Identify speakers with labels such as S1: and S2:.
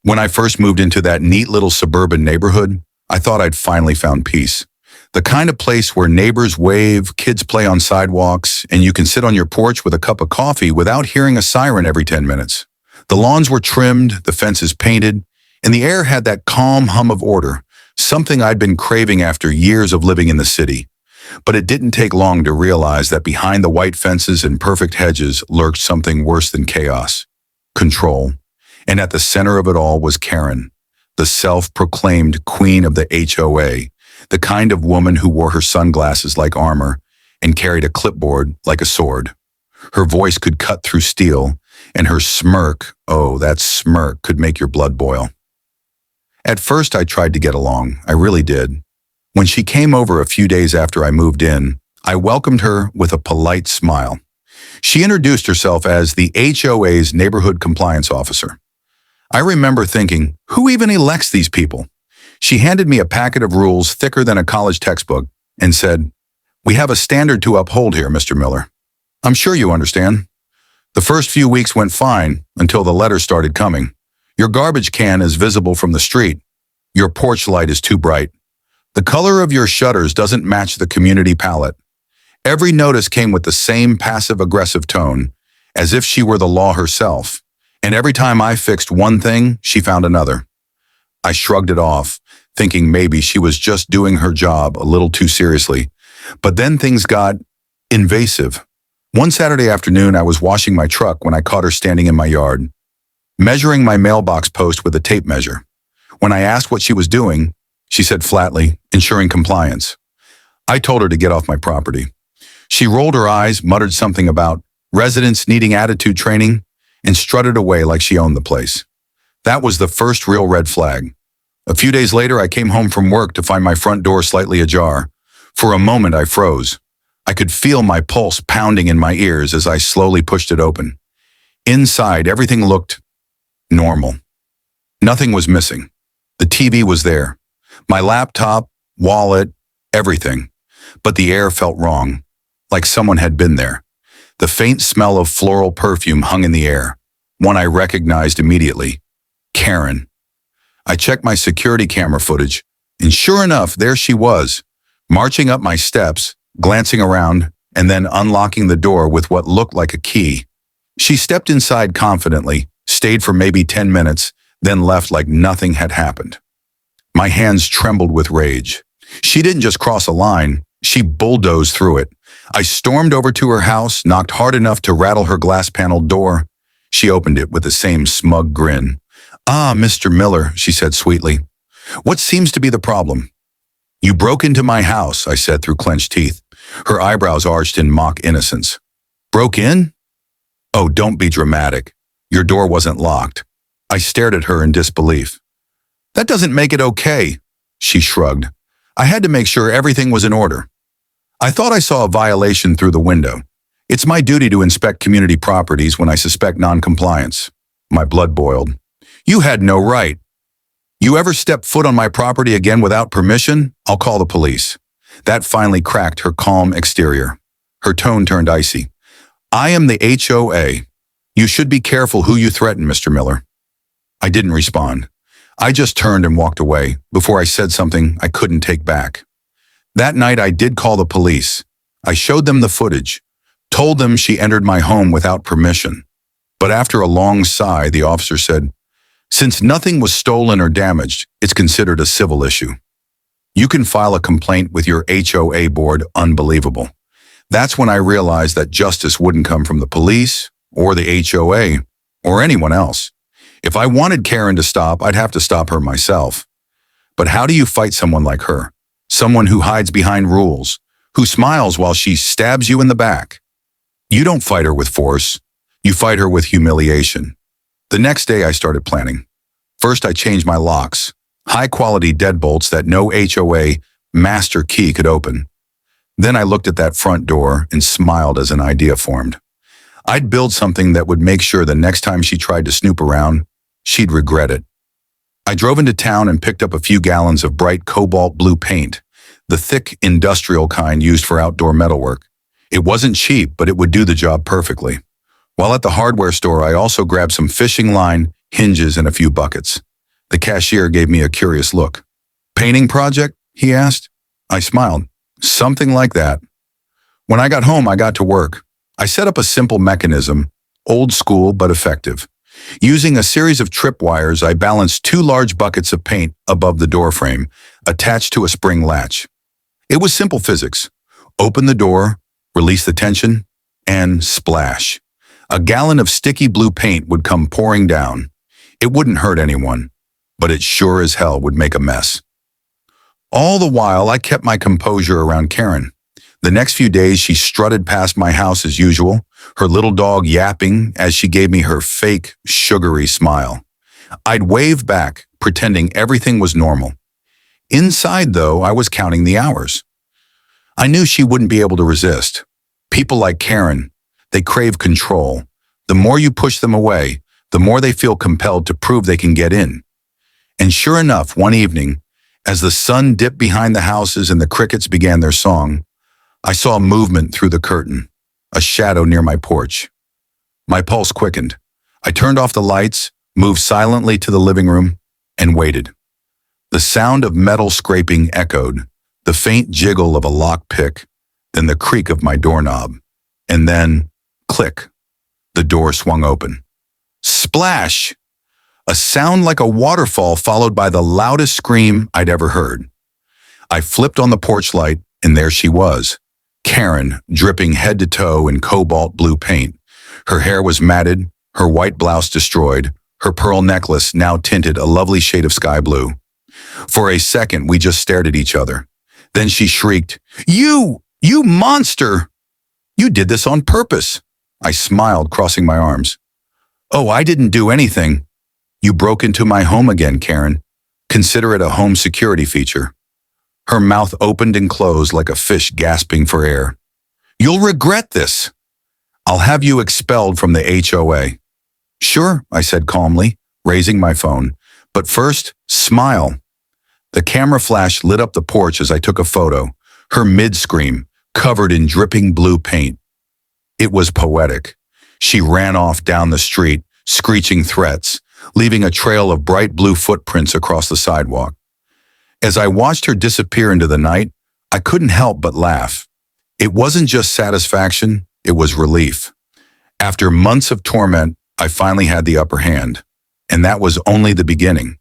S1: When I first moved into that neat little suburban neighborhood, I thought I'd finally found peace. The kind of place where neighbors wave, kids play on sidewalks, and you can sit on your porch with a cup of coffee without hearing a siren every 10 minutes. The lawns were trimmed, the fences painted, and the air had that calm hum of order, something I'd been craving after years of living in the city. But it didn't take long to realize that behind the white fences and perfect hedges lurked something worse than chaos: control. And at the center of it all was Karen, the self-proclaimed queen of the HOA, the kind of woman who wore her sunglasses like armor and carried a clipboard like a sword. Her voice could cut through steel, and her smirk, oh, that smirk, could make your blood boil. At first, I tried to get along. I really did. When she came over a few days after I moved in, I welcomed her with a polite smile. She introduced herself as the HOA's neighborhood compliance officer. I remember thinking, who even elects these people? She handed me a packet of rules thicker than a college textbook and said, "We have a standard to uphold here, Mr. Miller. I'm sure you understand." The first few weeks went fine until the letters started coming. Your garbage can is visible from the street. Your porch light is too bright. The color of your shutters doesn't match the community palette. Every notice came with the same passive-aggressive tone, as if she were the law herself. And every time I fixed one thing, she found another. I shrugged it off, thinking maybe she was just doing her job a little too seriously. But then things got invasive. One Saturday afternoon, I was washing my truck when I caught her standing in my yard, measuring my mailbox post with a tape measure. When I asked what she was doing, she said flatly, "Ensuring compliance." I told her to get off my property. She rolled her eyes, muttered something about residents needing attitude training, and strutted away like she owned the place. That was the first real red flag. A few days later, I came home from work to find my front door slightly ajar. For a moment, I froze. I could feel my pulse pounding in my ears as I slowly pushed it open. Inside, everything looked normal. Nothing was missing. The TV was there. My laptop, wallet, everything. But the air felt wrong, like someone had been there. The faint smell of floral perfume hung in the air, one I recognized immediately: Karen. I checked my security camera footage, and sure enough, there she was, marching up my steps, glancing around, and then unlocking the door with what looked like a key. She stepped inside confidently, stayed for maybe 10 minutes, then left like nothing had happened. My hands trembled with rage. She didn't just cross a line, she bulldozed through it. I stormed over to her house, knocked hard enough to rattle her glass-paneled door. She opened it with the same smug grin. "Ah, Mr. Miller," she said sweetly. "What seems to be the problem?" "You broke into my house," I said through clenched teeth. Her eyebrows arched in mock innocence. "Broke in?" "Oh, don't be dramatic. Your door wasn't locked." I stared at her in disbelief. "That doesn't make it okay," she shrugged. "I had to make sure everything was in order. I thought I saw a violation through the window. It's my duty to inspect community properties when I suspect non-compliance." My blood boiled. "You had no right. You ever step foot on my property again without permission, I'll call the police." That finally cracked her calm exterior. Her tone turned icy. "I am the HOA. You should be careful who you threaten, Mr. Miller." I didn't respond. I just turned and walked away before I said something I couldn't take back. That night, I did call the police. I showed them the footage, told them she entered my home without permission. But after a long sigh, the officer said, "Since nothing was stolen or damaged, it's considered a civil issue. You can file a complaint with your HOA board." Unbelievable. That's when I realized that justice wouldn't come from the police or the HOA or anyone else. If I wanted Karen to stop, I'd have to stop her myself. But how do you fight someone like her? Someone who hides behind rules, who smiles while she stabs you in the back? You don't fight her with force. You fight her with humiliation. The next day, I started planning. First, I changed my locks, high-quality deadbolts that no HOA master key could open. Then I looked at that front door and smiled as an idea formed. I'd build something that would make sure the next time she tried to snoop around, she'd regret it. I drove into town and picked up a few gallons of bright cobalt blue paint, the thick industrial kind used for outdoor metalwork. It wasn't cheap, but it would do the job perfectly. While at the hardware store, I also grabbed some fishing line, hinges, and a few buckets. The cashier gave me a curious look. Painting project? He asked. I smiled. Something like that. When I got home, I got to work. I set up a simple mechanism, old school but effective. Using a series of tripwires, I balanced two large buckets of paint above the door frame, attached to a spring latch. It was simple physics. Open the door, release the tension, and splash. A gallon of sticky blue paint would come pouring down. It wouldn't hurt anyone, but it sure as hell would make a mess. All the while, I kept my composure around Karen. The next few days, she strutted past my house as usual, her little dog yapping as she gave me her fake, sugary smile. I'd wave back, pretending everything was normal. Inside, though, I was counting the hours. I knew she wouldn't be able to resist. People like Karen, they crave control. The more you push them away, the more they feel compelled to prove they can get in. And sure enough, one evening, as the sun dipped behind the houses and the crickets began their song, I saw movement through the curtain, a shadow near my porch. My pulse quickened. I turned off the lights, moved silently to the living room, and waited. The sound of metal scraping echoed, the faint jiggle of a lock pick, then the creak of my doorknob, and then, click, the door swung open. Splash! A sound like a waterfall followed by the loudest scream I'd ever heard. I flipped on the porch light, and there she was, Karen, dripping head to toe in cobalt blue paint. Her hair was matted, her white blouse destroyed, her pearl necklace now tinted a lovely shade of sky blue. For a second, we just stared at each other. Then she shrieked, You monster! You did this on purpose. I smiled, crossing my arms. Oh, I didn't do anything. You broke into my home again, Karen. Consider it a home security feature. Her mouth opened and closed like a fish gasping for air. You'll regret this. I'll have you expelled from the HOA. Sure, I said calmly, raising my phone. But first, smile. The camera flash lit up the porch as I took a photo, her mid-scream, covered in dripping blue paint. It was poetic. She ran off down the street, screeching threats, leaving a trail of bright blue footprints across the sidewalk. As I watched her disappear into the night, I couldn't help but laugh. It wasn't just satisfaction, it was relief. After months of torment, I finally had the upper hand. And that was only the beginning.